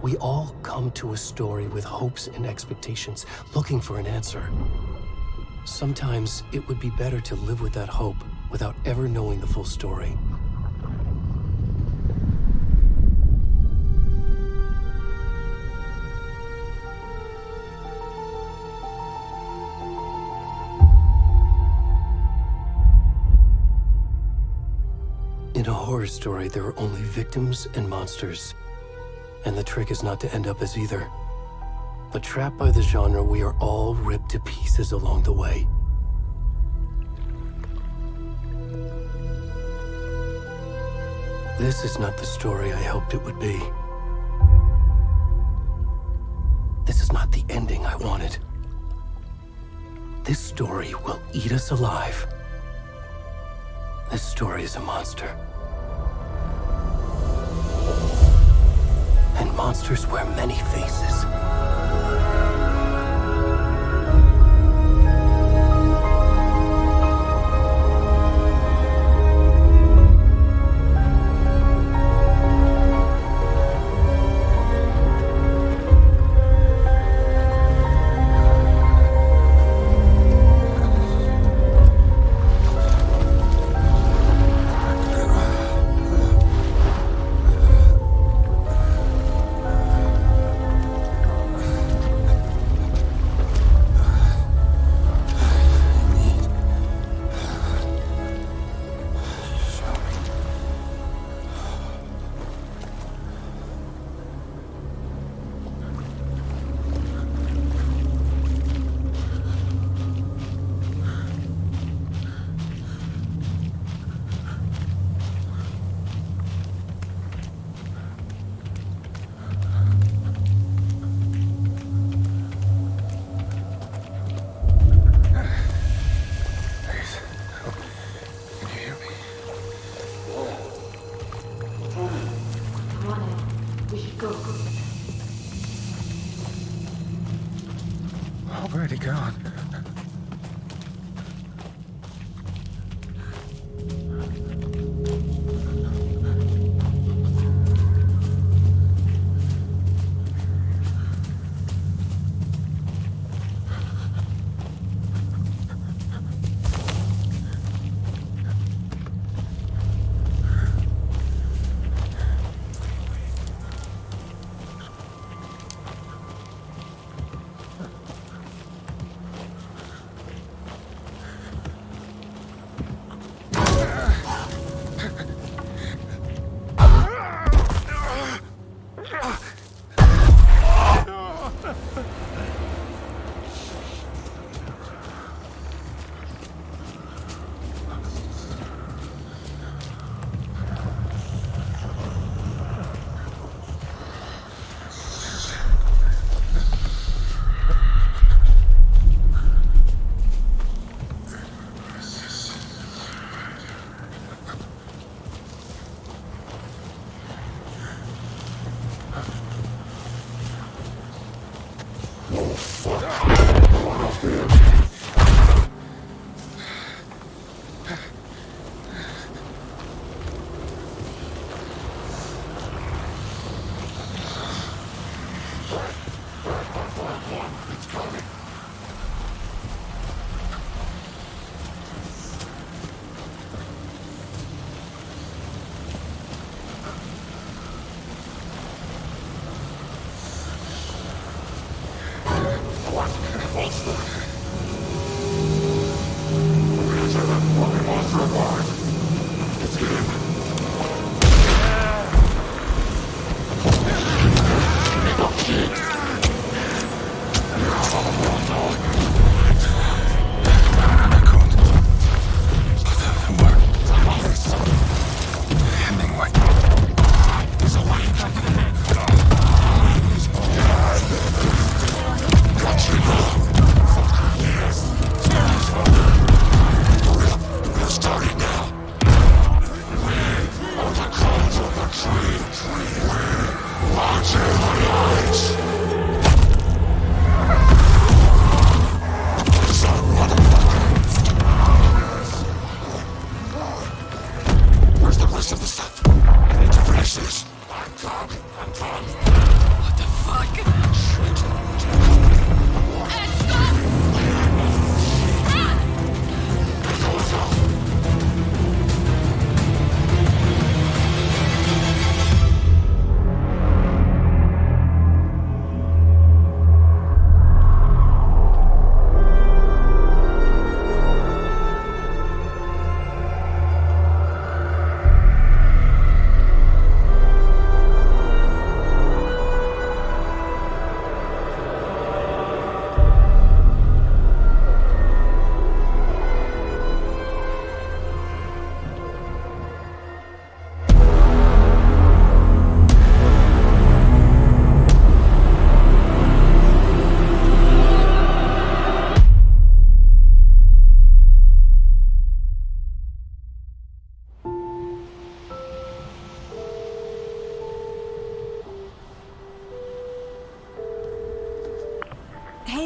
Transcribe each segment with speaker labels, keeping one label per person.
Speaker 1: We all come to a story with hopes and expectations, looking for an answer. Sometimes it would be better to live with that hope without ever knowing the full story. In a horror story, there are only victims and monsters. And the trick is not to end up as either. But trapped by the genre, we are all ripped to pieces along the way. This is not the story I hoped it would be. This is not the ending I wanted. This story will eat us alive. This story is a monster. And monsters wear many faces.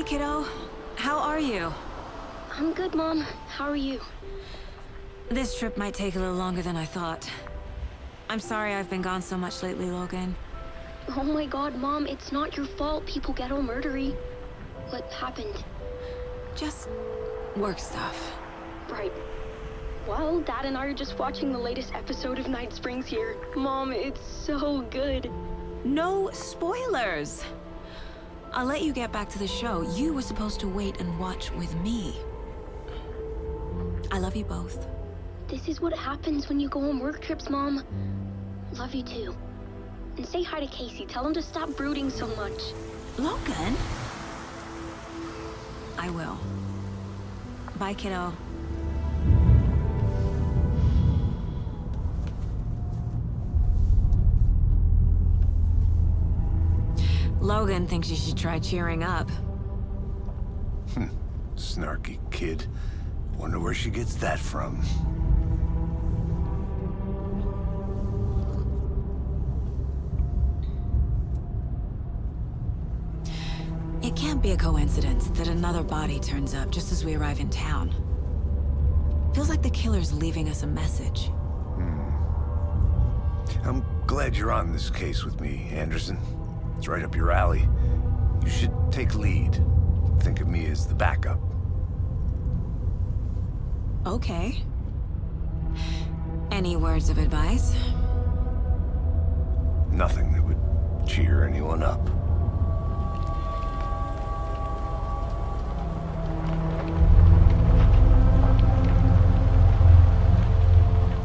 Speaker 2: kiddo. How are you?
Speaker 3: I'm good, Mom. How are you?
Speaker 2: This trip might take a little longer than I thought. I'm sorry I've been gone so much lately, Logan.
Speaker 3: Oh my god, Mom, it's not your fault people get all murdery. What happened?
Speaker 2: Just work stuff.
Speaker 3: Right. Well, Dad and I are just watching the latest episode of Night Springs here. Mom, it's so good.
Speaker 2: No spoilers! I'll let you get back to the show. You were supposed to wait and watch with me. I love you both.
Speaker 3: This is what happens when you go on work trips, Mom. Love you too. And say hi to Casey. Tell him to stop brooding so much.
Speaker 2: Logan? I will. Bye, kiddo. Logan thinks you should try cheering up.
Speaker 4: Snarky kid. Wonder where she gets that from.
Speaker 2: It can't be a coincidence that another body turns up just as we arrive in town. Feels like the killer's leaving us a message.
Speaker 4: I'm glad you're on this case with me, Anderson. It's right up your alley. You should take lead. Think of me as the backup.
Speaker 2: Okay. Any words of advice?
Speaker 4: Nothing that would cheer anyone up.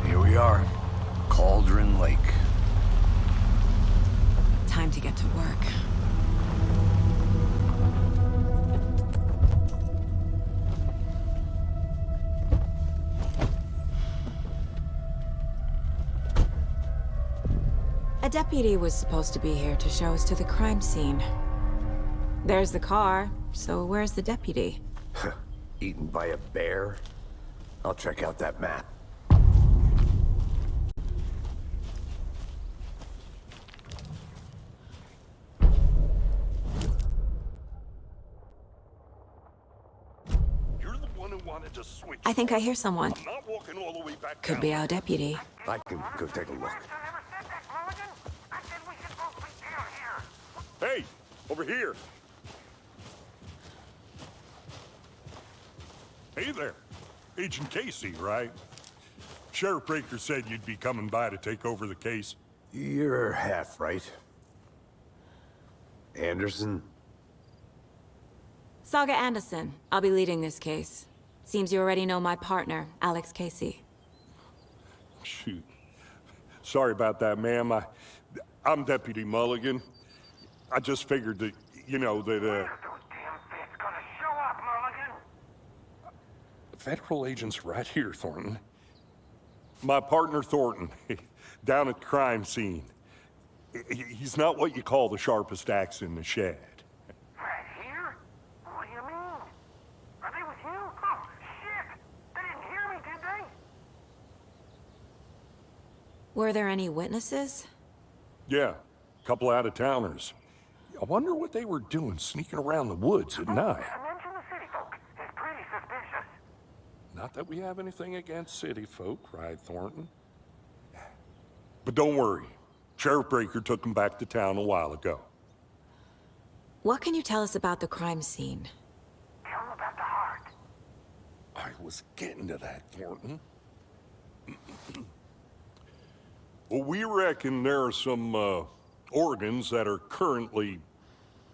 Speaker 4: Here we are. Cauldron Lake.
Speaker 2: Time to get to work. A deputy was supposed to be here to show us to the crime scene. There's the car, so where's the deputy?
Speaker 4: Eaten by a bear? I'll check out that map.
Speaker 5: To switch.
Speaker 2: I think I hear someone.
Speaker 5: I'm not walking all the way back
Speaker 2: Could
Speaker 5: down.
Speaker 2: be our deputy.
Speaker 4: I can go take a look.
Speaker 5: Hey, over here. Hey there. Agent Casey, right? Sheriff Breaker said you'd be coming by to take over the case.
Speaker 4: You're half right. Anderson?
Speaker 2: Saga Anderson. I'll be leading this case. Seems you already know my partner, Alex Casey.
Speaker 5: Shoot. Sorry about that, ma'am. I'm Deputy Mulligan. I just figured that, you know, that,
Speaker 6: Those damn feds gonna show up, Mulligan.
Speaker 5: federal agent's right here, Thornton. My partner, Thornton, down at the crime scene. He's not what you call the sharpest axe in the shed.
Speaker 6: Right here? What do you mean? Are they with you? Oh, shit! They didn't hear me, did they?
Speaker 2: Were there any witnesses?
Speaker 5: Yeah, a couple out-of-towners. I wonder what they were doing sneaking around the woods at night.
Speaker 6: Mention the city folk. It's pretty suspicious.
Speaker 5: Not that we have anything against city folk, right, Thornton? But don't worry. Sheriff Breaker took them back to town a while ago.
Speaker 2: What can you tell us about the crime scene?
Speaker 6: Tell them about the heart.
Speaker 5: I was getting to that, Thornton. Well, we reckon there are some organs that are currently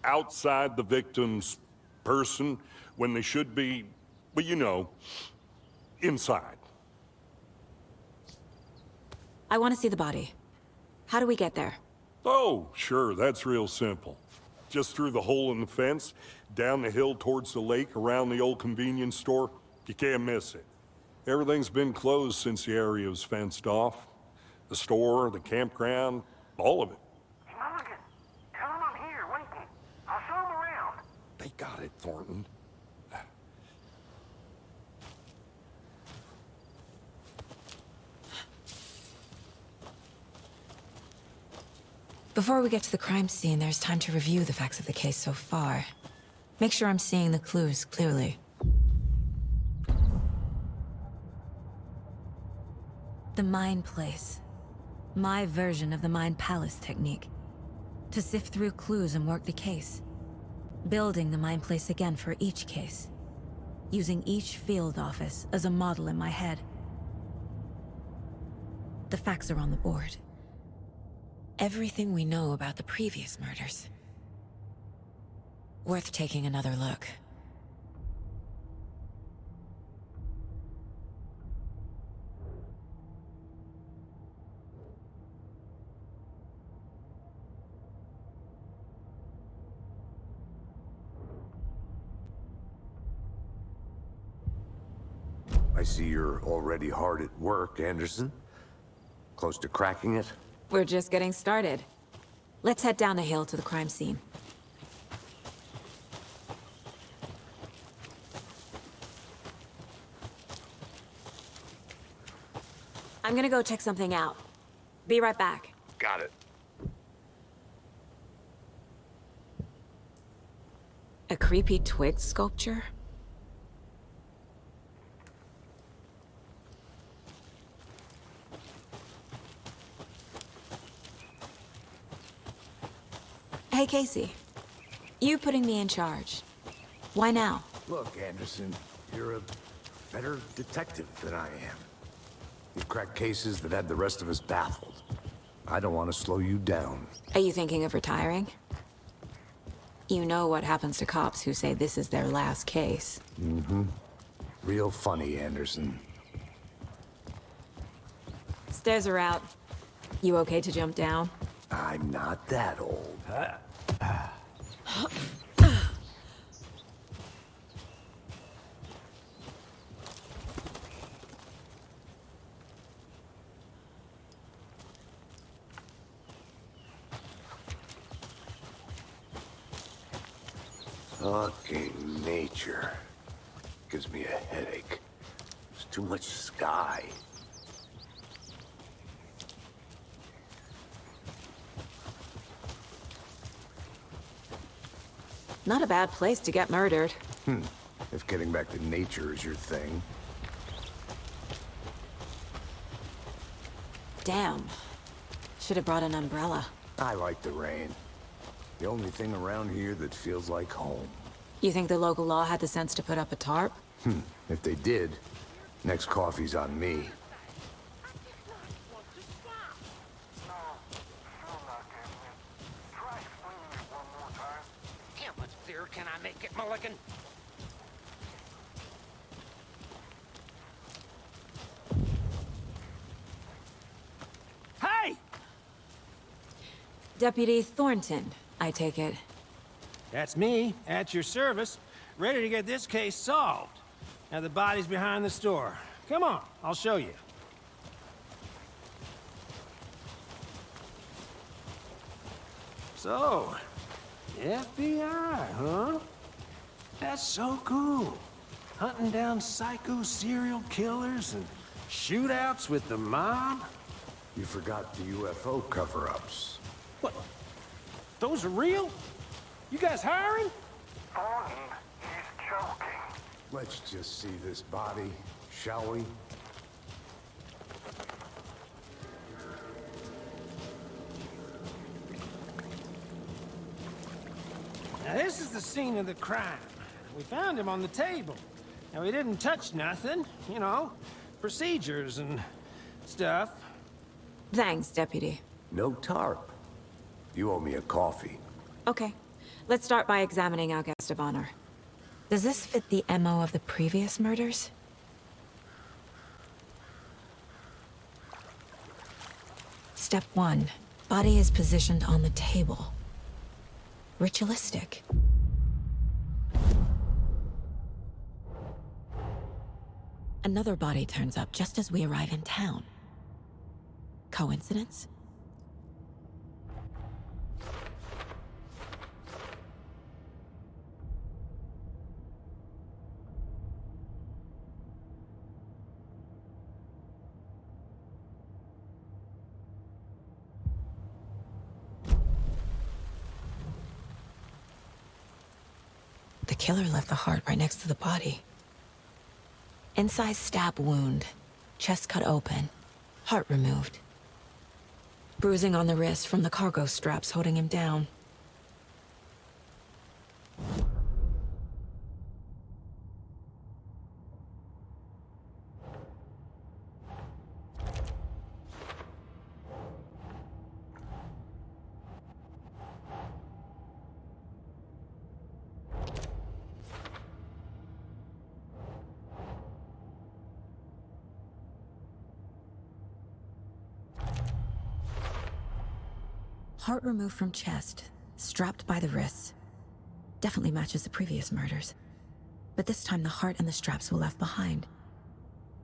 Speaker 5: outside the victim's person when they should be, well, you know, inside.
Speaker 2: I want to see the body. How do we get there?
Speaker 5: Oh, sure, that's real simple. Just through the hole in the fence, down the hill towards the lake, around the old convenience store. You can't miss it. Everything's been closed since the area was fenced off. The store, the campground, all of it.
Speaker 6: Hey, Mulligan, tell them I'm here waiting. I'll show them around.
Speaker 5: They got it, Thornton.
Speaker 2: Before we get to the crime scene, there's time to review the facts of the case so far. Make sure I'm seeing the clues clearly. The Mind Place. My version of the Mind Palace technique. To sift through clues and work the case. Building the Mind Place again for each case. Using each field office as a model in my head. The facts are on the board. Everything we know about the previous murders. Worth taking another look.
Speaker 4: I see you're already hard at work, Anderson. Close to cracking it?
Speaker 2: We're just getting started. Let's head down the hill to the crime scene. I'm gonna go check something out. Be right back.
Speaker 4: Got it.
Speaker 2: A creepy twig sculpture? Hey, Casey. You putting me in charge. Why now?
Speaker 4: Look, Anderson, you're a better detective than I am. You've cracked cases that had the rest of us baffled. I don't want to slow you down.
Speaker 2: Are you thinking of retiring? You know what happens to cops who say this is their last case.
Speaker 4: Real funny, Anderson.
Speaker 2: Stairs are out. You okay to jump down?
Speaker 4: I'm not that old. Fucking nature. Gives me a headache. There's too much sky.
Speaker 2: Not a bad place to get murdered.
Speaker 4: If getting back to nature is your thing.
Speaker 2: Damn. Should have brought an umbrella.
Speaker 4: I like the rain. The only thing around here that feels like home.
Speaker 2: You think the local law had the sense to put up a tarp?
Speaker 4: If they did, next coffee's on me.
Speaker 6: How much clearer can I make it, Mulligan? Hey!
Speaker 2: Deputy Thornton, I take it.
Speaker 7: That's me, at your service, ready to get this case solved. Now the body's behind the store. Come on, I'll show you. So, FBI, huh? That's so cool. Hunting down psycho serial killers and shootouts with the mob.
Speaker 4: You forgot the UFO cover-ups.
Speaker 7: What? Those are real? You guys hiring?
Speaker 6: Thornton, he's joking.
Speaker 4: Let's just see this body, shall we?
Speaker 7: Now this is the scene of the crime. We found him on the table. Now he didn't touch nothing, you know, procedures and stuff.
Speaker 2: Thanks, Deputy.
Speaker 4: No tarp. You owe me a coffee.
Speaker 2: Okay. Let's start by examining our guest of honor. Does this fit the MO of the previous murders? Step 1. Body is positioned on the table. Ritualistic. Another body turns up just as we arrive in town. Coincidence? The killer left the heart right next to the body. Incised stab wound, chest cut open, heart removed. Bruising on the wrist from the cargo straps holding him down. Heart removed from chest, strapped by the wrists. Definitely matches the previous murders. But this time the heart and the straps were left behind.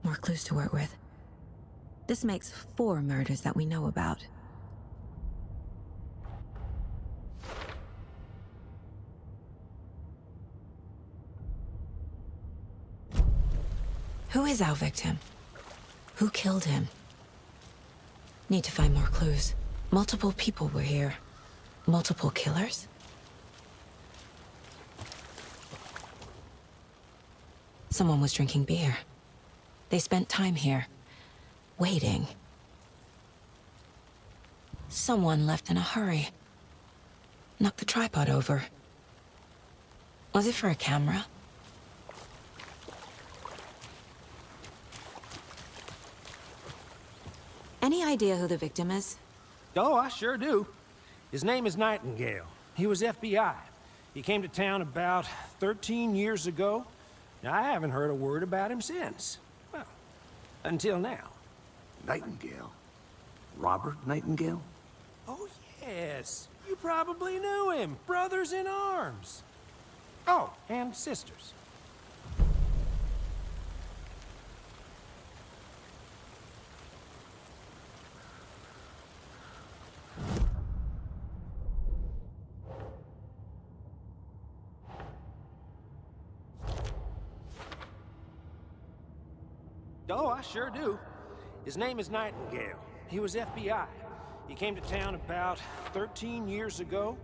Speaker 2: More clues to work with. This makes 4 murders that we know about. Who is our victim? Who killed him? Need to find more clues. Multiple people were here. Multiple killers? Someone was drinking beer. They spent time here, waiting. Someone left in a hurry. Knocked the tripod over. Was it for a camera? Any idea who the victim is?
Speaker 7: Oh, I sure do. His name is Nightingale. He was FBI. He came to town about 13 years ago. Now, I haven't heard a word about him since. Well, until now.
Speaker 4: Nightingale? Robert Nightingale?
Speaker 7: Oh, yes. You probably knew him. Brothers in arms. Oh, and sisters. Oh, I sure do. His name is Nightingale. He was FBI. He came to town about 13 years ago.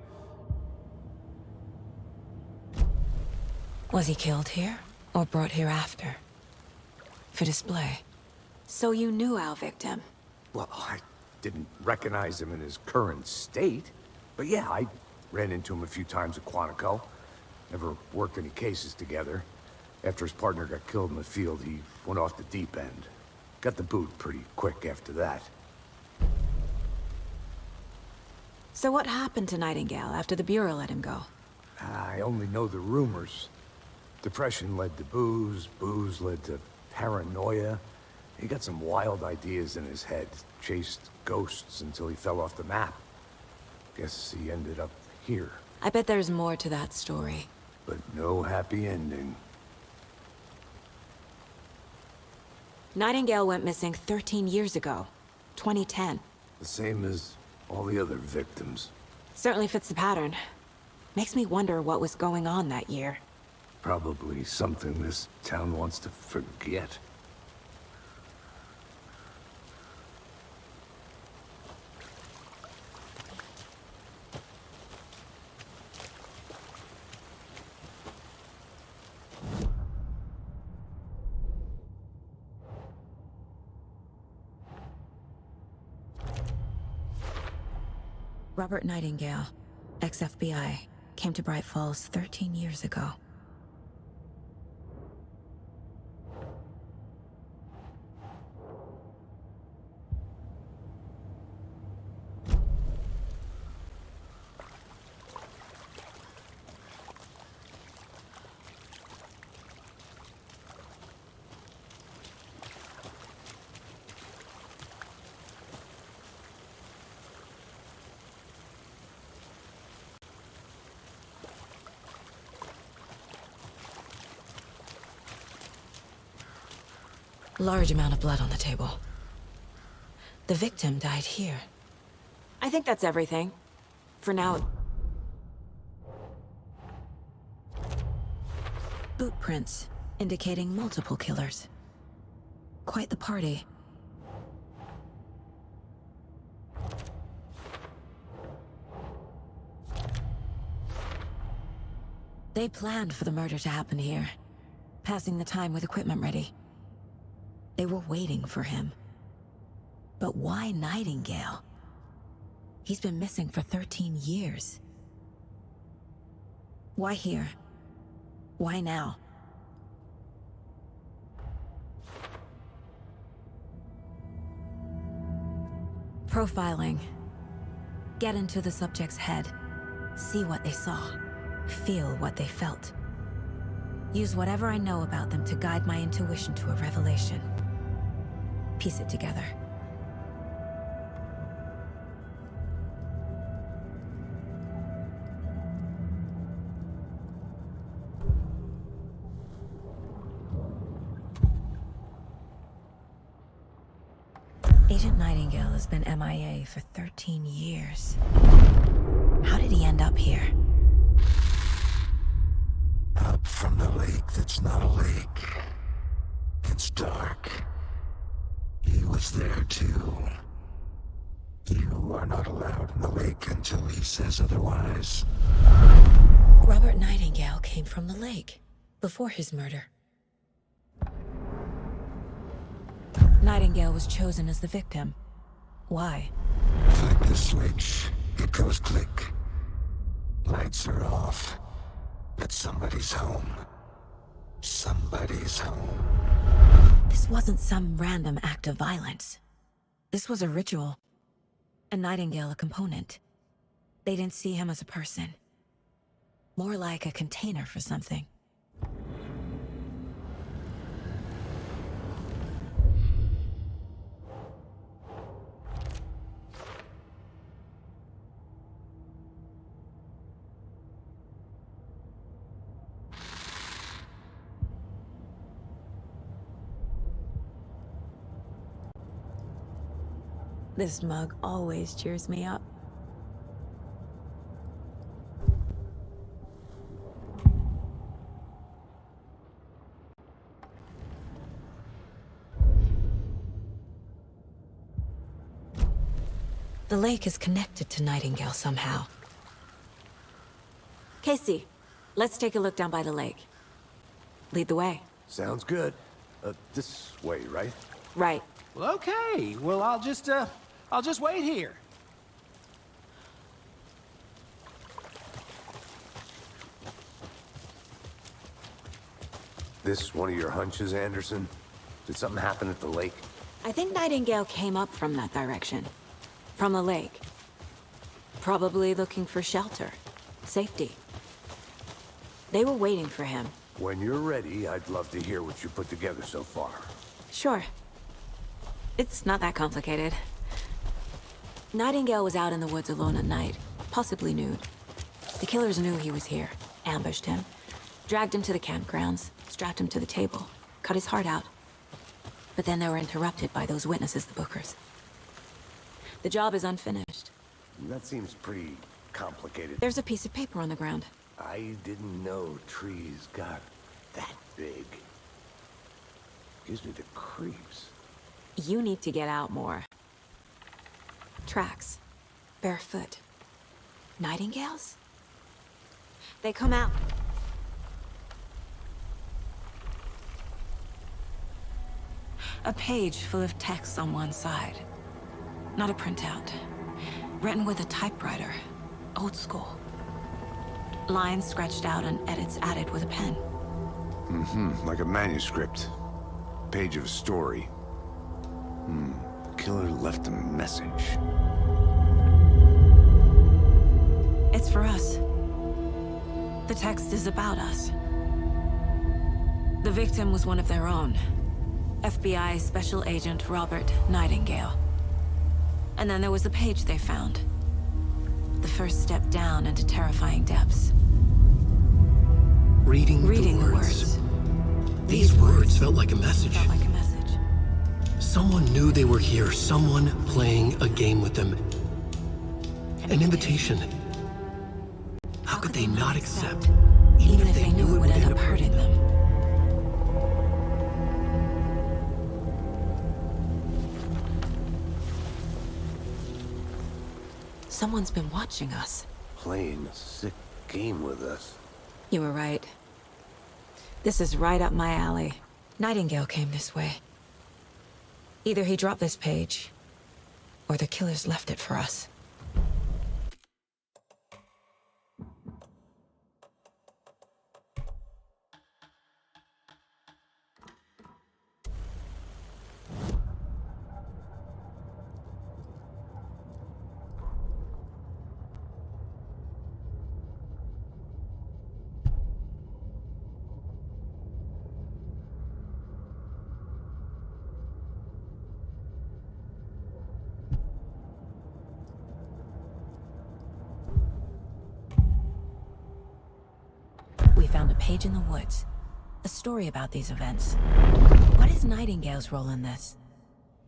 Speaker 2: Was he killed here, or brought here after? For display. So you knew our victim?
Speaker 4: Well, I didn't recognize him in his current state. But yeah, I ran into him a few times at Quantico. Never worked any cases together. After his partner got killed in the field, he went off the deep end. Got the boot pretty quick after that.
Speaker 2: So what happened to Nightingale after the Bureau let him go?
Speaker 4: I only know the rumors. Depression led to booze, booze led to paranoia. He got some wild ideas in his head, chased ghosts until he fell off the map. Guess he ended up here,
Speaker 2: I bet there's more to that story.
Speaker 4: but no happy ending.
Speaker 2: Nightingale went missing 13 years ago, 2010.
Speaker 4: The same as all the other victims.
Speaker 2: Certainly fits the pattern. Makes me wonder what was going on that year.
Speaker 4: Probably something this town wants to forget.
Speaker 2: Robert Nightingale, ex-FBI, came to Bright Falls 13 years ago. Large amount of blood on the table. The victim died here. I think that's everything. For now. Boot prints, indicating multiple killers. Quite the party. They planned for the murder to happen here, passing the time with equipment ready. They were waiting for him. But why Nightingale? He's been missing for 13 years. Why here? Why now? Profiling. Get into the subject's head. See what they saw. Feel what they felt. Use whatever I know about them to guide my intuition to a revelation. Piece it together. Agent Nightingale has been MIA for 13 years. How did he end up here?
Speaker 8: Up from the lake that's not a lake. It's dark. He was there too. You are not allowed in the lake until he says otherwise.
Speaker 2: Robert Nightingale came from the lake, before his murder. Nightingale was chosen as the victim. Why?
Speaker 8: Flick the switch. It goes click. Lights are off. But somebody's home. Somebody's home.
Speaker 2: This wasn't some random act of violence. This was a ritual. And Nightingale a component. They didn't see him as a person. More like a container for something. This mug always cheers me up. The lake is connected to Nightingale somehow. Casey, let's take a look down by the lake. Lead the way.
Speaker 4: Sounds good. This way, right?
Speaker 2: Right.
Speaker 7: Well, okay. Well, I'll just wait here.
Speaker 4: This one of your hunches, Anderson? Did something happen at the lake?
Speaker 2: I think Nightingale came up from that direction. From the lake. Probably looking for shelter. Safety. They were waiting for him.
Speaker 4: When you're ready, I'd love to hear what you put together so far.
Speaker 2: Sure. It's not that complicated. Nightingale was out in the woods alone at night, possibly nude. The killers knew he was here, ambushed him, dragged him to the campgrounds, strapped him to the table, cut his heart out. But then they were interrupted by those witnesses, the Bookers. The job is unfinished.
Speaker 4: That seems pretty complicated.
Speaker 2: There's a piece of paper on the ground.
Speaker 4: I didn't know trees got that big. Gives me the creeps.
Speaker 2: You need to get out more. Tracks. Barefoot. Nightingales? They come out. A page full of text on one side. Not a printout. Written with a typewriter. Old school. Lines scratched out and edits added with a pen.
Speaker 4: Like a manuscript. Page of a story. The killer left a message.
Speaker 2: It's for us. The text is about us. The victim was one of their own. FBI Special Agent Robert Nightingale. And then there was the page they found. The first step down into terrifying depths.
Speaker 1: Reading the words. These words felt like a message.
Speaker 2: Felt like a message.
Speaker 1: Someone knew they were here, someone playing a game with them. An invitation. How could they not accept, even if they knew it would end up hurting them?
Speaker 2: Someone's been watching us.
Speaker 4: Playing a sick game with us.
Speaker 2: You were right. This is right up my alley. Nightingale came this way. Either he dropped this page, or the killers left it for us. We found a page in the woods. A story about these events. What is Nightingale's role in this?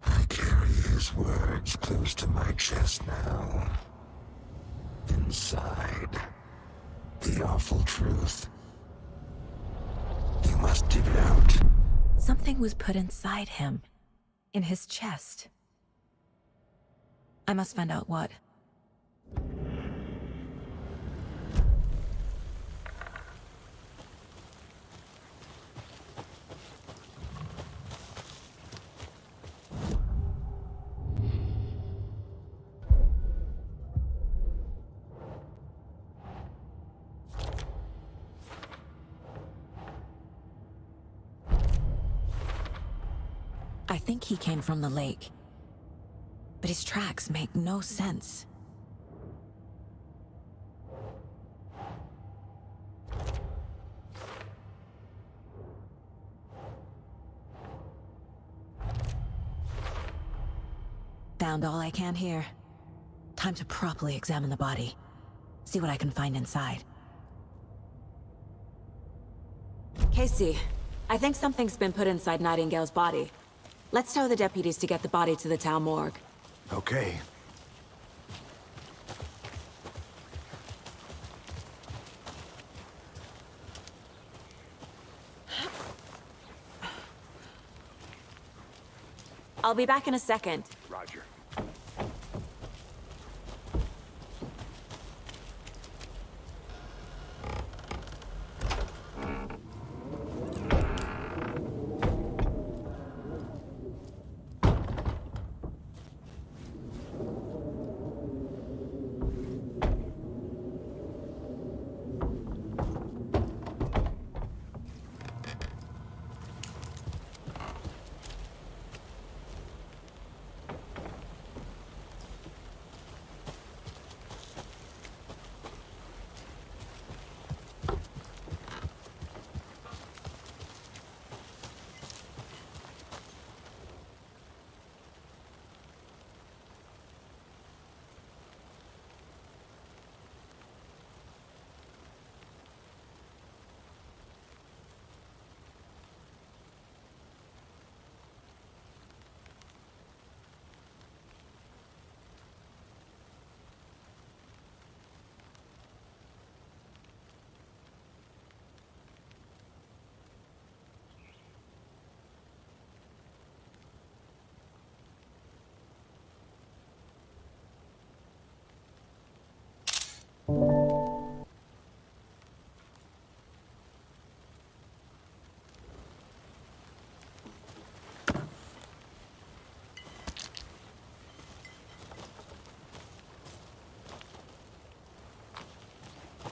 Speaker 8: I carry his words close to my chest now. Inside, the awful truth. You must dig it out.
Speaker 2: Something was put inside him. In his chest. I must find out what. I think he came from the lake. But his tracks make no sense. Found all I can here. Time to properly examine the body. See what I can find inside. Casey, I think something's been put inside Nightingale's body. Let's tell the deputies to get the body to the town morgue.
Speaker 4: Okay.
Speaker 2: I'll be back in a second.
Speaker 4: Roger.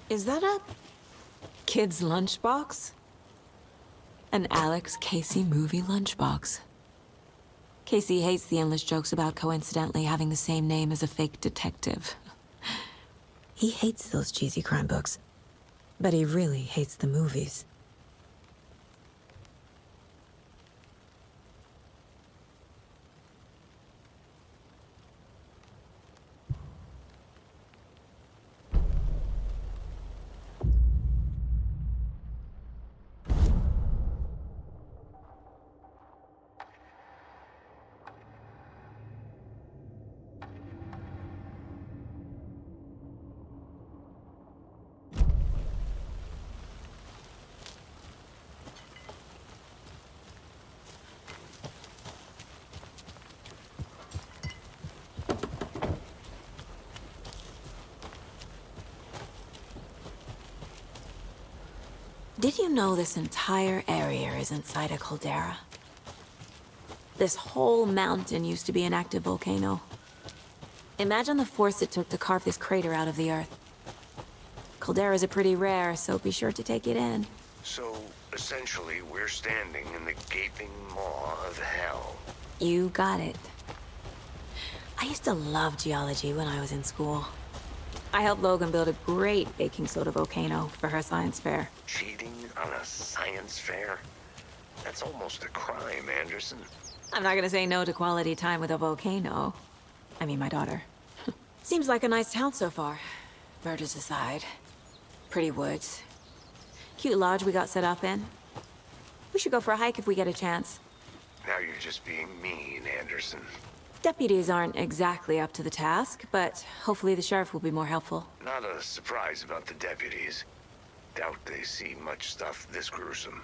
Speaker 2: Is that a kid's lunchbox? An Alex Casey movie lunchbox. Casey hates the endless jokes about coincidentally having the same name as a fake detective. He hates those cheesy crime books, but he really hates the movies. Did you know this entire area is inside a caldera? This whole mountain used to be an active volcano. Imagine the force it took to carve this crater out of the earth. Calderas are pretty rare, so be sure to take it in.
Speaker 8: So, essentially, we're standing in the gaping maw of hell.
Speaker 2: You got it. I used to love geology when I was in school. I helped Logan build a great baking soda volcano for her science fair.
Speaker 8: Cheating on a science fair? That's almost a crime, Anderson.
Speaker 2: I'm not gonna say no to quality time with a volcano. I mean, my daughter. Seems like a nice town so far. Murders aside. Pretty woods. Cute lodge we got set up in. We should go for a hike if we get a chance.
Speaker 8: Now you're just being mean, Anderson.
Speaker 2: Deputies aren't exactly up to the task, but hopefully the sheriff will be more helpful.
Speaker 8: Not a surprise about the deputies. Doubt they see much stuff this gruesome.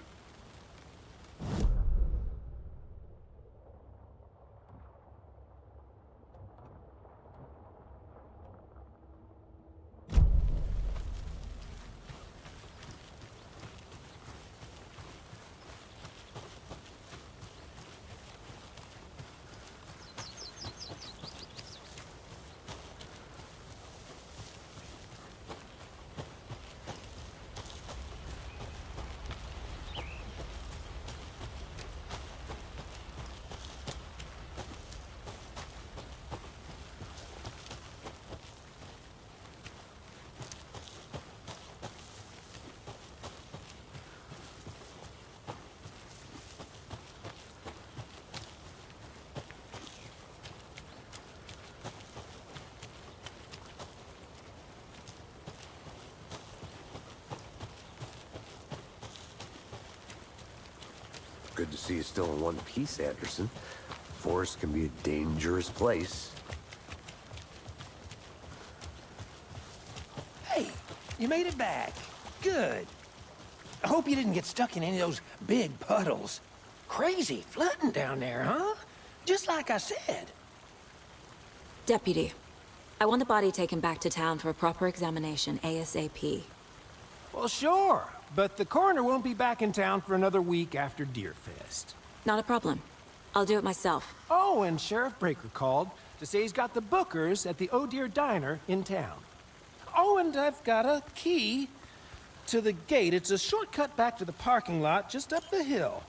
Speaker 4: Good to see you still in one piece, Anderson. Forest can be a dangerous place.
Speaker 7: Hey, you made it back. Good. I hope you didn't get stuck in any of those big puddles. Crazy flooding down there, huh? Just like I said.
Speaker 2: Deputy, I want the body taken back to town for a proper examination ASAP.
Speaker 7: Well, sure, but the coroner won't be back in town for another week after Deerfest.
Speaker 2: Not a problem. I'll do it myself.
Speaker 7: Oh, and Sheriff Breaker called to say he's got the Bookers at the Oh Deer Diner in town. Oh, and I've got a key to the gate. It's a shortcut back to the parking lot just up the hill.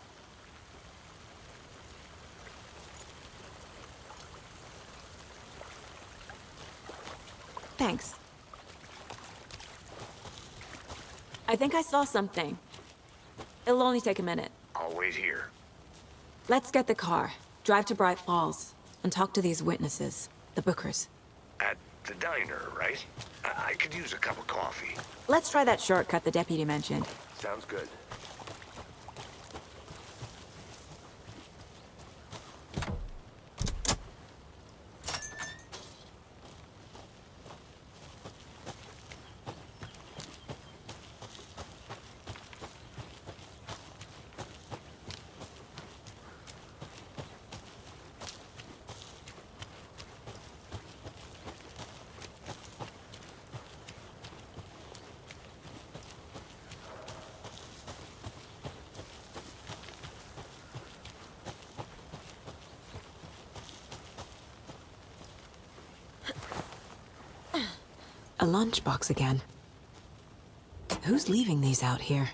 Speaker 2: Thanks. I think I saw something. It'll only take a minute.
Speaker 8: I'll wait here.
Speaker 2: Let's get the car, drive to Bright Falls, and talk to these witnesses, the Bookers.
Speaker 8: At the diner, right? I could use a cup of coffee.
Speaker 2: Let's try that shortcut the deputy mentioned.
Speaker 4: Sounds good.
Speaker 2: A lunchbox again. Who's leaving these out here?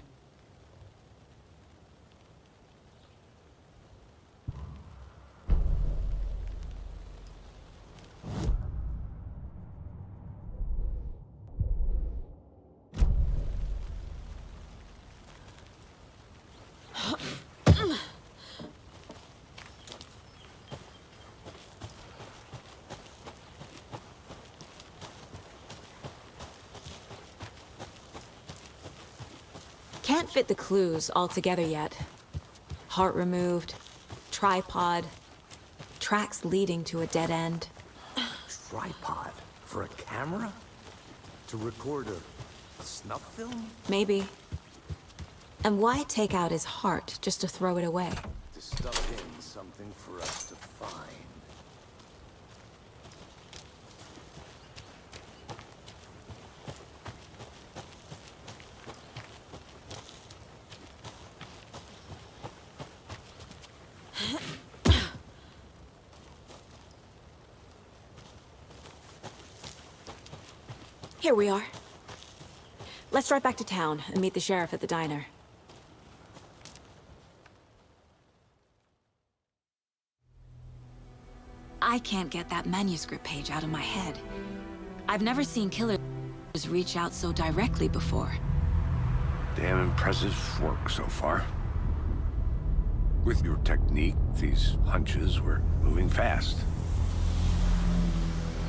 Speaker 2: Can't fit the clues all together yet. Heart removed, tripod, tracks leading to a dead end.
Speaker 4: Tripod? For a camera? To record a snuff film?
Speaker 2: Maybe. And why take out his heart just to throw it away?
Speaker 4: To stuff in something for us to find.
Speaker 2: Here we are. Let's drive back to town and meet the sheriff at the diner. I can't get that manuscript page out of my head. I've never seen killers reach out so directly before.
Speaker 4: Damn impressive work so far. With your technique, these hunches were moving fast.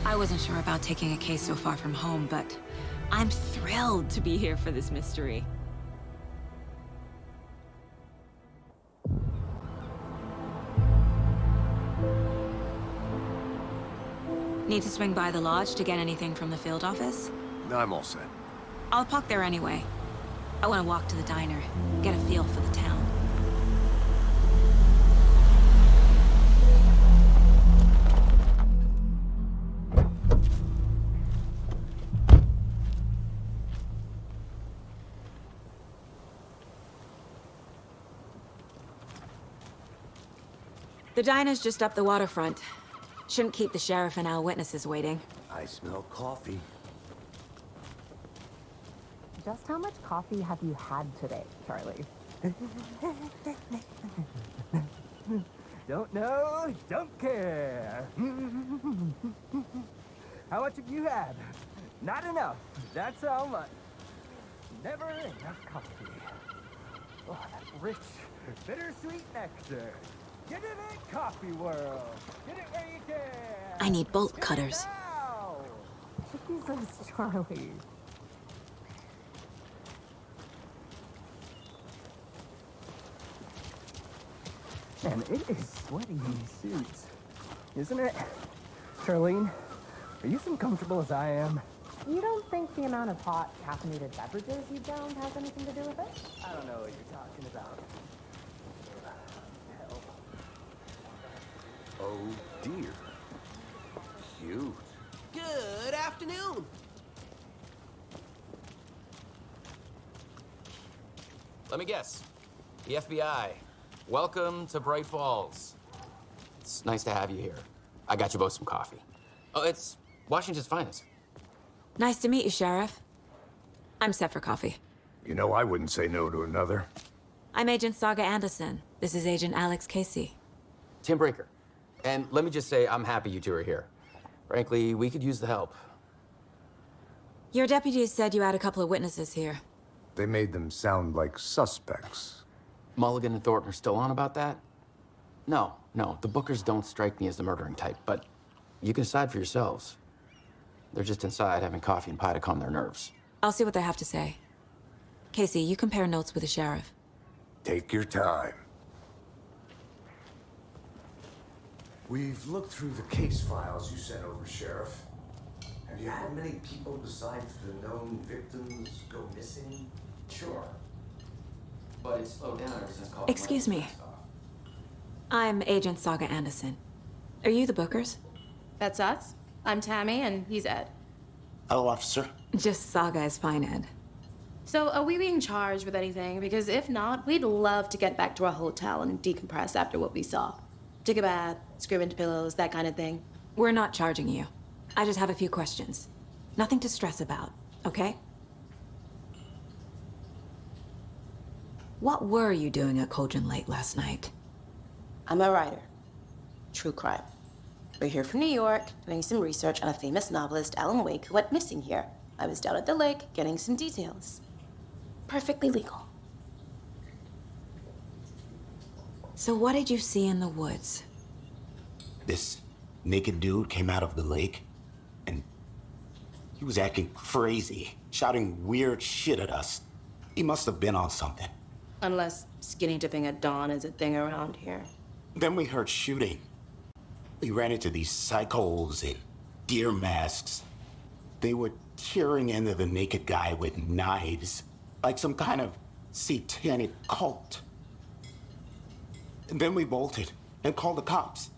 Speaker 2: I wasn't sure about taking a case so far from home, but I'm thrilled to be here for this mystery. Need to swing by the lodge to get anything from the field office?
Speaker 4: I'm all set.
Speaker 2: I'll park there anyway. I want to walk to the diner, get a feel for the town. The diner's just up the waterfront. Shouldn't keep the sheriff and our witnesses waiting.
Speaker 4: I smell coffee.
Speaker 9: Just how much coffee have you had today, Charlie?
Speaker 10: Don't know, don't care. How much have you had? Not enough. That's how much. Never enough coffee. Oh, that rich, bittersweet nectar. Get in it, coffee world. Get it where you can.
Speaker 2: I need bolt
Speaker 10: Get it
Speaker 2: cutters.
Speaker 10: now.
Speaker 9: Jesus, Charlie.
Speaker 10: Man, it is sweaty in these suits, isn't it? Charlene, are you as uncomfortable as I am?
Speaker 9: You don't think the amount of hot, caffeinated beverages you downed has anything to do with it?
Speaker 10: I don't know what you're talking about. Hell.
Speaker 4: Oh dear. Cute.
Speaker 11: Good afternoon. Let me guess. The FBI. Welcome to Bright Falls. It's nice to have you here. I got you both some coffee. Oh, it's Washington's finest.
Speaker 2: Nice to meet you, Sheriff. I'm set for coffee.
Speaker 4: You know, I wouldn't say no to another.
Speaker 2: I'm Agent Saga Anderson. This is Agent Alex Casey.
Speaker 11: Tim Breaker. And let me just say, I'm happy you two are here. Frankly, we could use the help.
Speaker 2: Your deputies said you had a couple of witnesses here.
Speaker 4: They made them sound like suspects.
Speaker 11: Mulligan and Thornton are still on about that? No, the Bookers don't strike me as the murdering type, but you can decide for yourselves. They're just inside having coffee and pie to calm their nerves.
Speaker 2: I'll see what they have to say. Casey, you compare notes with the sheriff.
Speaker 4: Take your time. We've looked through the case files you sent over, Sheriff. Have you had many people besides the known victims go missing?
Speaker 11: Sure. But it's slowed down ever since Colin
Speaker 2: Excuse me. I'm Agent Saga Anderson. Are you the Bookers?
Speaker 12: That's us. I'm Tammy, and he's Ed.
Speaker 8: Hello, officer.
Speaker 2: Just Saga is fine, Ed.
Speaker 12: So, are we being charged with anything? Because if not, we'd love to get back to our hotel and decompress after what we saw. Take a bath, scream into pillows, that kind of thing.
Speaker 2: We're not charging you. I just have a few questions. Nothing to stress about, okay? What were you doing at Cauldron Lake last night?
Speaker 12: I'm a writer. True crime. We're here from New York, doing some research on a famous novelist, Alan Wake, who went missing here. I was down at the lake, getting some details. Perfectly legal.
Speaker 2: So what did you see in the woods?
Speaker 8: This naked dude came out of the lake, and he was acting crazy, shouting weird shit at us. He must have been on something.
Speaker 12: Unless skinny dipping at dawn is a thing around here.
Speaker 8: Then we heard shooting. We ran into these psychos in deer masks. They were tearing into the naked guy with knives, like some kind of satanic cult. And then we bolted and called the cops.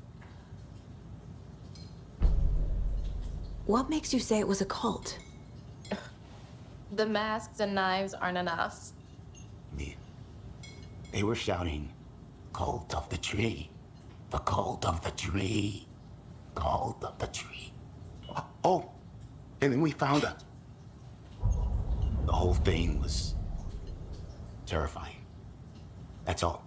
Speaker 2: What makes you say it was a cult?
Speaker 12: The masks and knives aren't enough.
Speaker 8: They were shouting, "Cult of the tree, the cult of the tree, cult of the tree." Oh, and then we found
Speaker 13: The whole thing was terrifying. That's all.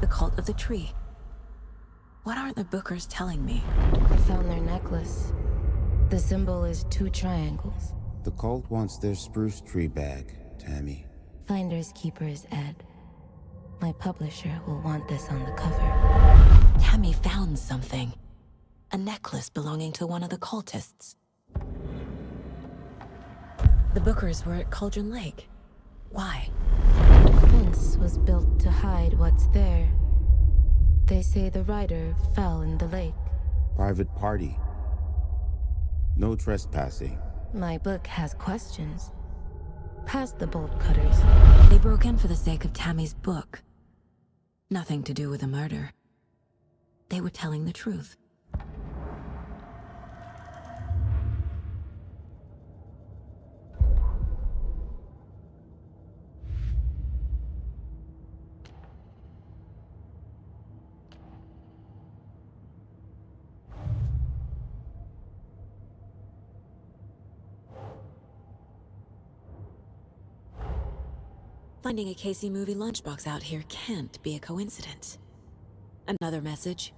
Speaker 2: The cult of the tree. What aren't the Bookers telling me?
Speaker 14: I found their necklace. The symbol is 2 triangles.
Speaker 15: The cult wants their spruce tree back, Tammy.
Speaker 14: Finders keepers, Ed. My publisher will want this on the cover.
Speaker 2: Tammy found something. A necklace belonging to one of the cultists. The Bookers were at Cauldron Lake. Why?
Speaker 14: The fence was built to hide what's there. They say the rider fell in the lake.
Speaker 15: Private party. No trespassing.
Speaker 14: My book has questions. Past the bolt cutters.
Speaker 2: They broke in for the sake of Tammy's book. Nothing to do with the murder. They were telling the truth. Finding a Casey movie lunchbox out here can't be a coincidence. Another message.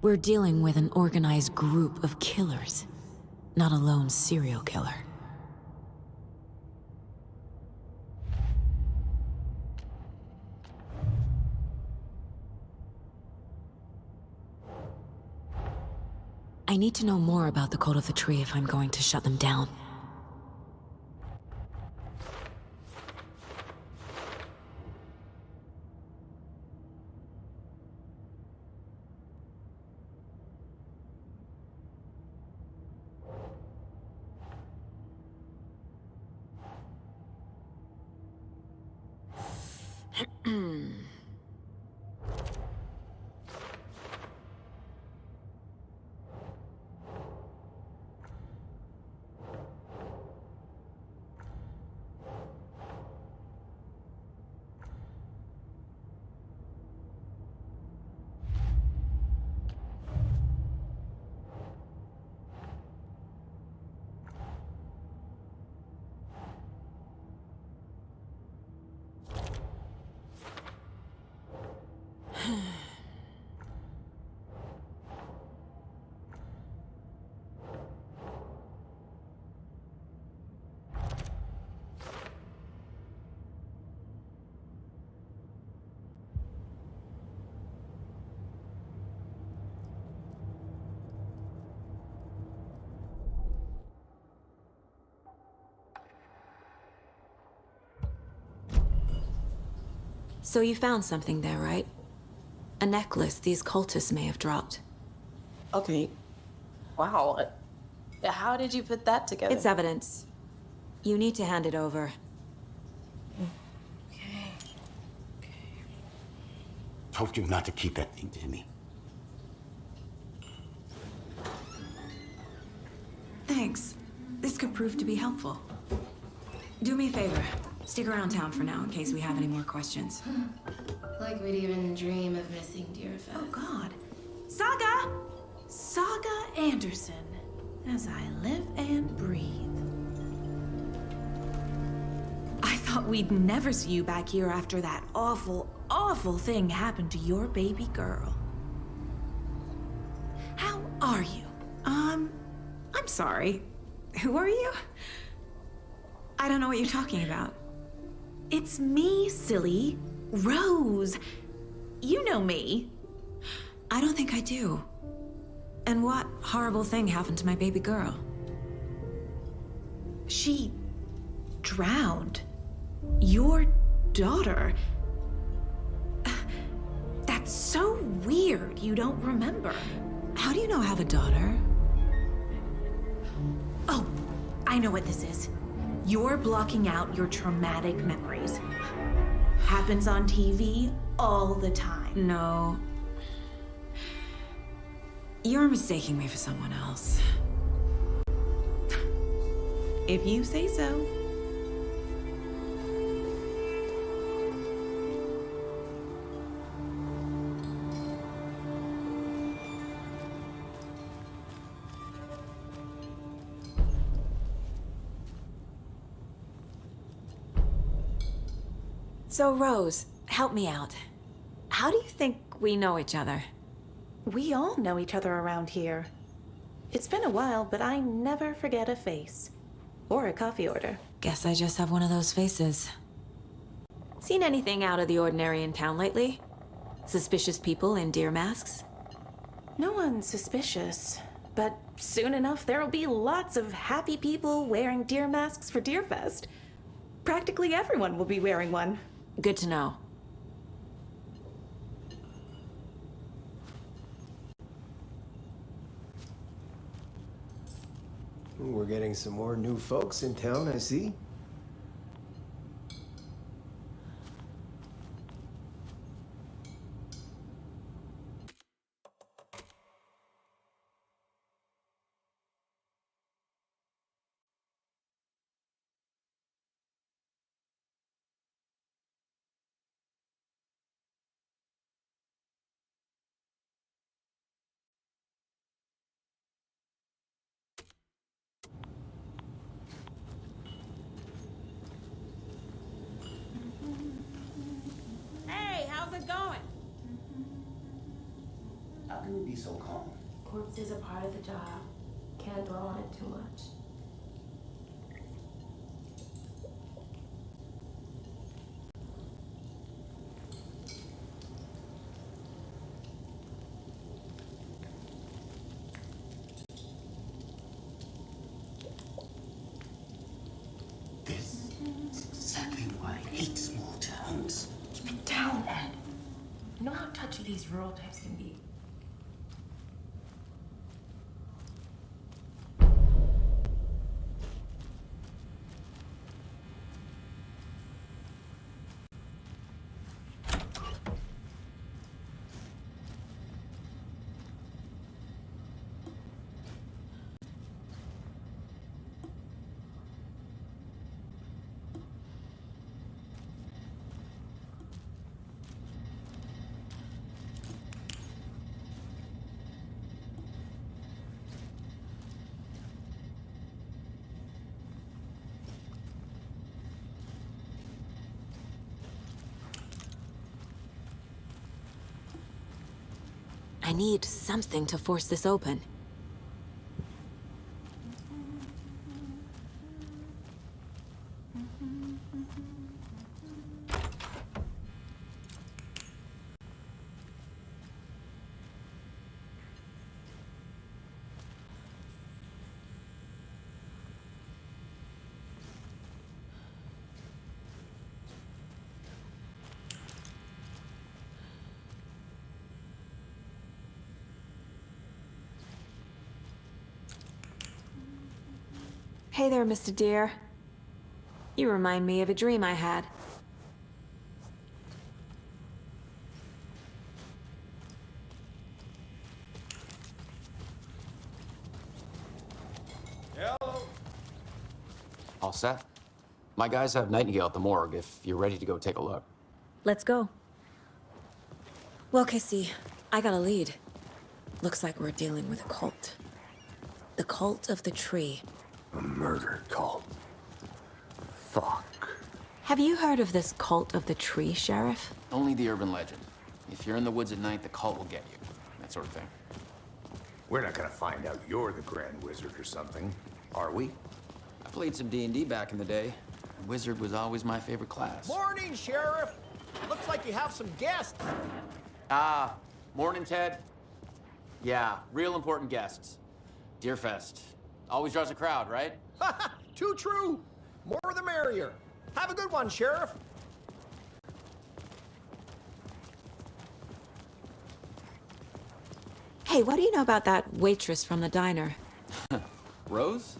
Speaker 2: We're dealing with an organized group of killers, not a lone serial killer. I need to know more about the Cult of the Tree if I'm going to shut them down. So you found something there, right? A necklace these cultists may have dropped.
Speaker 12: Okay. Wow. How did you put that together?
Speaker 2: It's evidence. You need to hand it over.
Speaker 13: Told you not to keep that thing, Timmy.
Speaker 2: Thanks. This could prove to be helpful. Do me a favor. Stick around town for now in case we have any more questions.
Speaker 14: Like we'd even dream of missing Deerfest.
Speaker 16: Oh, God. Saga! Saga Anderson. As I live and breathe. I thought we'd never see you back here after that awful, awful thing happened to your baby girl. How are you? I'm sorry. Who are you? I don't know what you're talking about. It's me, silly. Rose, you know me.
Speaker 2: I don't think I do. And what horrible thing happened to my baby girl?
Speaker 16: She drowned. Your daughter. That's so weird you don't remember.
Speaker 2: How do you know I have a daughter?
Speaker 16: Oh, I know what this is. You're blocking out your traumatic memories. Happens on TV all the time.
Speaker 2: No. You're mistaking me for someone else.
Speaker 16: If you say so.
Speaker 2: So, Rose, help me out. How do you think we know each other?
Speaker 12: We all know each other around here. It's been a while, but I never forget a face. Or a coffee order.
Speaker 2: Guess I just have one of those faces. Seen anything out of the ordinary in town lately? Suspicious people in deer masks?
Speaker 12: No one's suspicious. But soon enough, there'll be lots of happy people wearing deer masks for Deerfest. Practically everyone will be wearing one.
Speaker 2: Good to know.
Speaker 17: We're getting some more new folks in town, I see.
Speaker 16: Hey, how's it going?
Speaker 13: How can you be so calm?
Speaker 14: Corpses are part of the job. Can't dwell on it too much.
Speaker 13: This is exactly why I hate small towns.
Speaker 14: Keep it down, Ed. You know how touchy these rural types can be.
Speaker 2: I need something to force this open. Hey there, Mr. Deer. You remind me of a dream I had.
Speaker 11: Hello. All set? My guys have Nightingale at the morgue if you're ready to go take a look.
Speaker 2: Let's go. Well, Casey, I got a lead. Looks like we're dealing with a cult. The Cult of the Tree.
Speaker 4: A murder cult. Fuck.
Speaker 2: Have you heard of this Cult of the Tree, Sheriff?
Speaker 11: Only the urban legend. If you're in the woods at night, the cult will get you. That sort of thing.
Speaker 4: We're not gonna find out you're the Grand Wizard or something, are we?
Speaker 11: I played some D&D back in the day. Wizard was always my favorite class.
Speaker 10: Morning, Sheriff!
Speaker 18: Looks like you have some guests.
Speaker 11: Ah, morning, Ted. Yeah, real important guests. Deerfest. Always draws a crowd, right?
Speaker 18: Too true. More the merrier. Have a good one, Sheriff.
Speaker 2: Hey, what do you know about that waitress from the diner?
Speaker 11: Rose?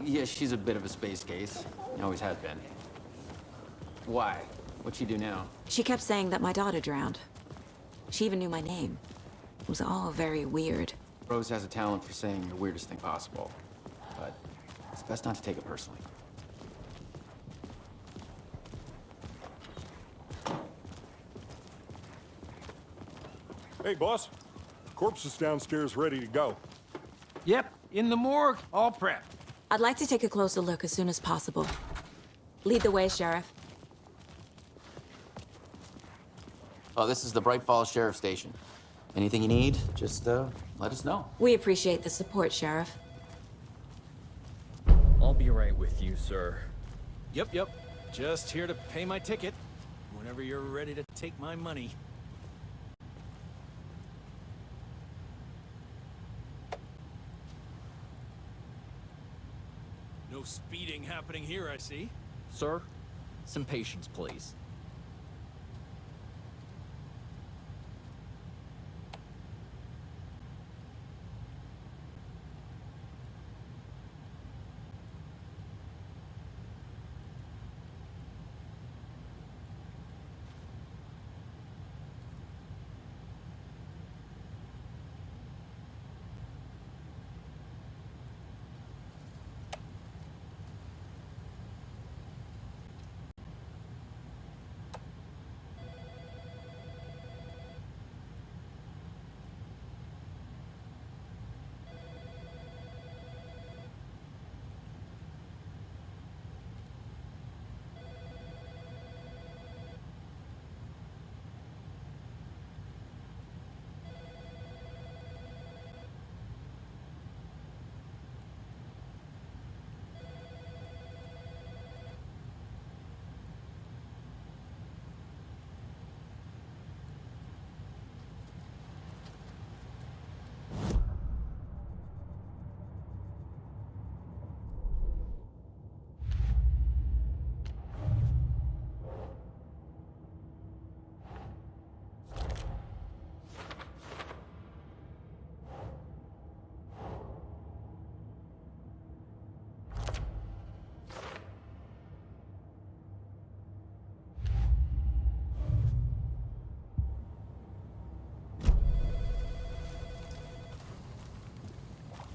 Speaker 11: Yeah, she's a bit of a space case. Always has been. Why? What'd she do now?
Speaker 2: She kept saying that my daughter drowned. She even knew my name. It was all very weird.
Speaker 11: Rose has a talent for saying the weirdest thing possible. But it's best not to take it personally.
Speaker 5: Hey, boss. Corpse is downstairs ready to go.
Speaker 7: Yep, in the morgue, all prepped.
Speaker 2: I'd like to take a closer look as soon as possible. Lead the way, Sheriff.
Speaker 11: Oh, this is the Bright Falls Sheriff Station. Anything you need, just let us know.
Speaker 2: We appreciate the support, Sheriff.
Speaker 10: I'll be right with you, sir. Yep. Just here to pay my ticket. Whenever you're ready to take my money. No speeding happening here, I see.
Speaker 19: Sir, some patience, please.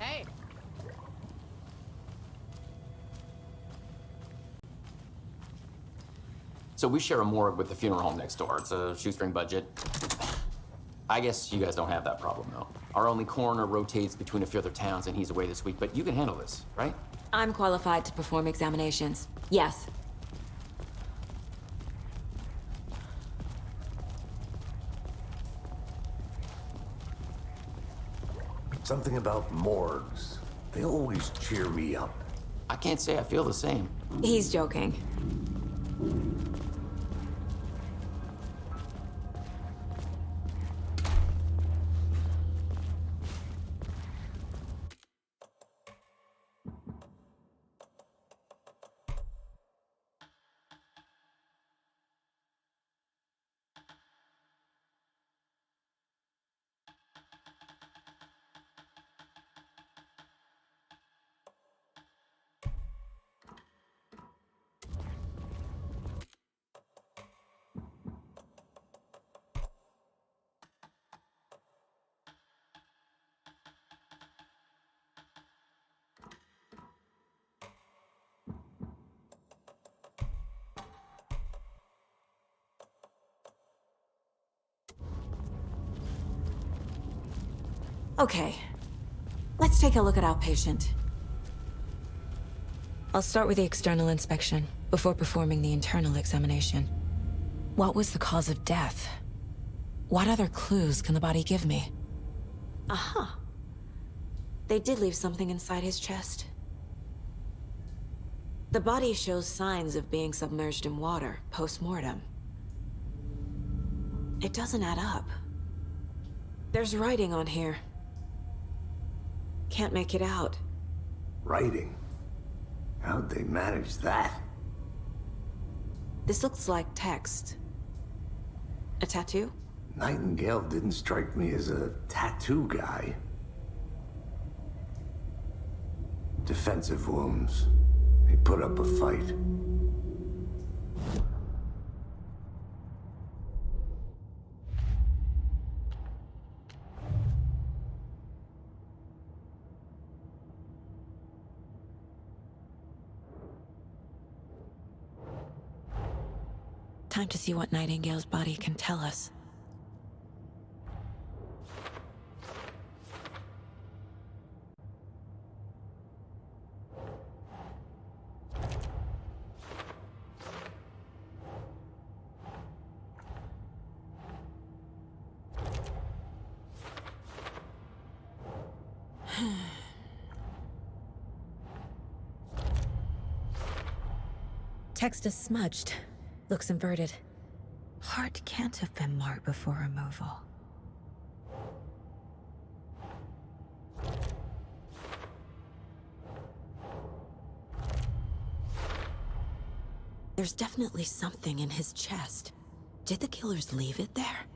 Speaker 9: Hey.
Speaker 11: So we share a morgue with the funeral home next door. It's a shoestring budget. I guess you guys don't have that problem, though. Our only coroner rotates between a few other towns, and he's away this week, but you can handle this, right?
Speaker 2: I'm qualified to perform examinations. Yes.
Speaker 4: Something about morgues. They always cheer me up.
Speaker 11: I can't say I feel the same.
Speaker 2: He's joking. Okay, let's take a look at our patient. I'll start with the external inspection before performing the internal examination. What was the cause of death? What other clues can the body give me? Aha. They did leave something inside his chest. The body shows signs of being submerged in water post-mortem.
Speaker 20: It doesn't add up. There's writing on here. Can't make it out.
Speaker 4: Writing? How'd they manage that?
Speaker 20: This looks like text. A tattoo?
Speaker 4: Nightingale didn't strike me as a tattoo guy. Defensive wounds. He put up a fight.
Speaker 2: Time to see what Nightingale's body can tell us. Text is smudged. Looks inverted. Heart can't have been marked before removal. There's definitely something in his chest. Did the killers leave it there?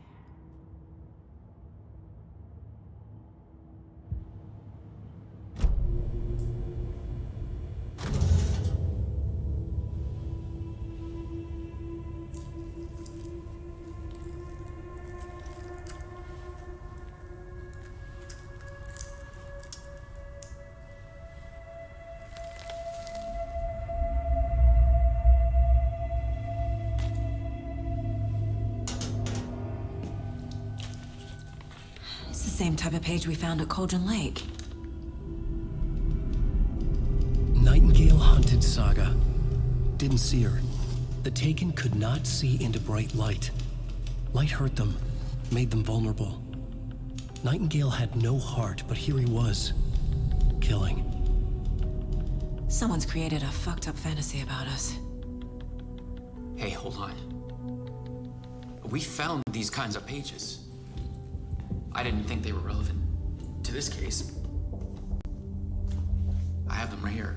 Speaker 2: Same type of page we found at Cauldron Lake.
Speaker 1: Nightingale hunted Saga. Didn't see her. The Taken could not see into bright light. Light hurt them, made them vulnerable. Nightingale had no heart, but here he was, killing.
Speaker 2: Someone's created a fucked up fantasy about us.
Speaker 11: Hey, hold on. We found these kinds of pages. I didn't think they were relevant to this case. I have them right here.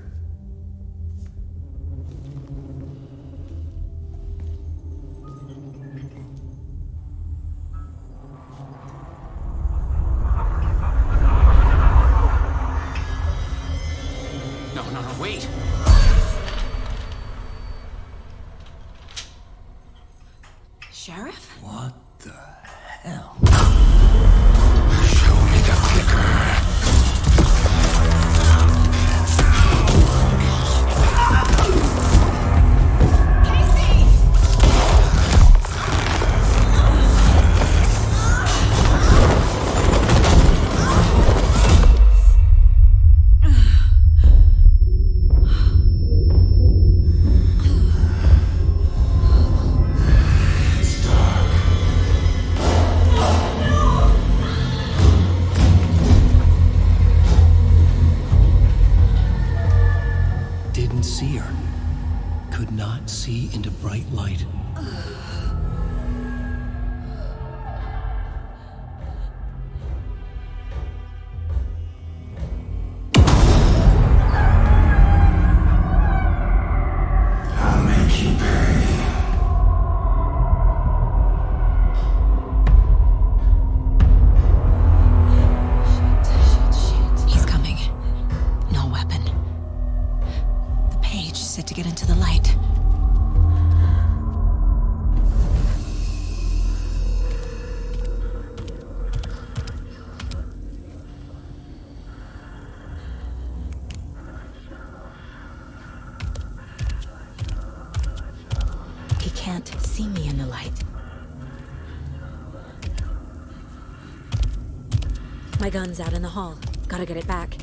Speaker 11: No, wait!
Speaker 20: Sheriff?
Speaker 4: What the hell?
Speaker 1: See into bright light.
Speaker 8: I'll make you pay.
Speaker 2: Shit. He's coming. No weapon. The page set to get into the light. Can't see me in the light. My gun's out in the hall. Gotta get it back.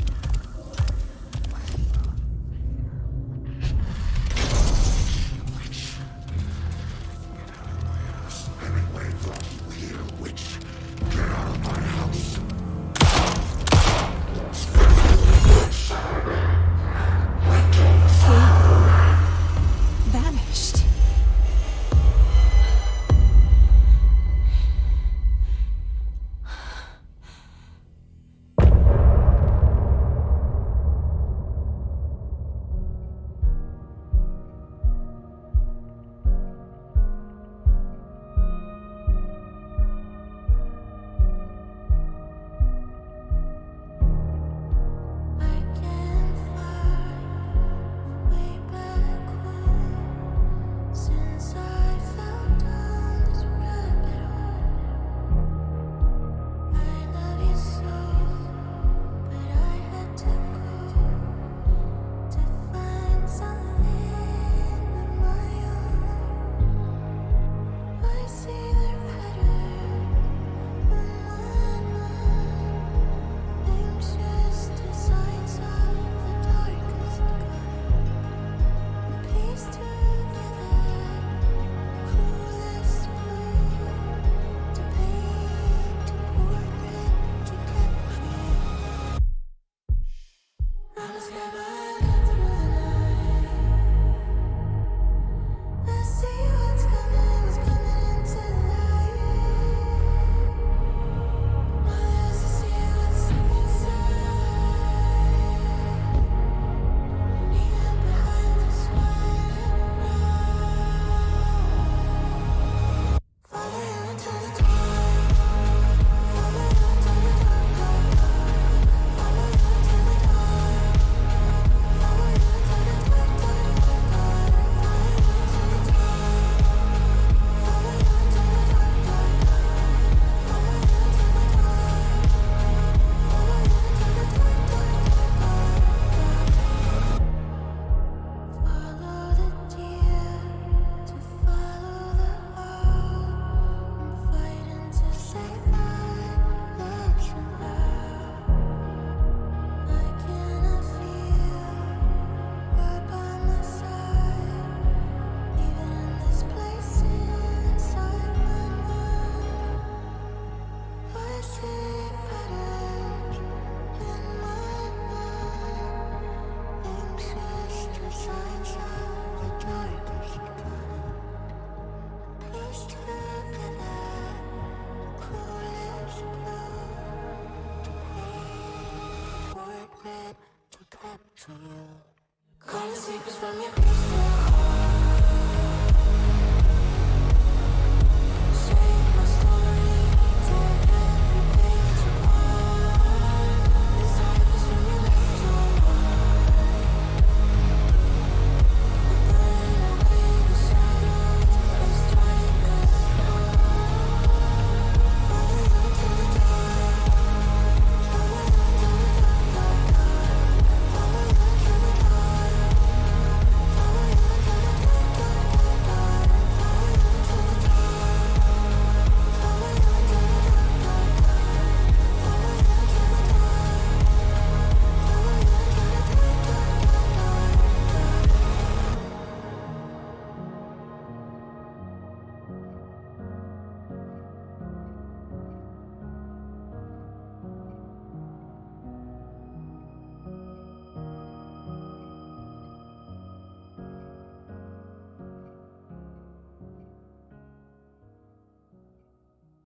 Speaker 21: Call the sleepers from your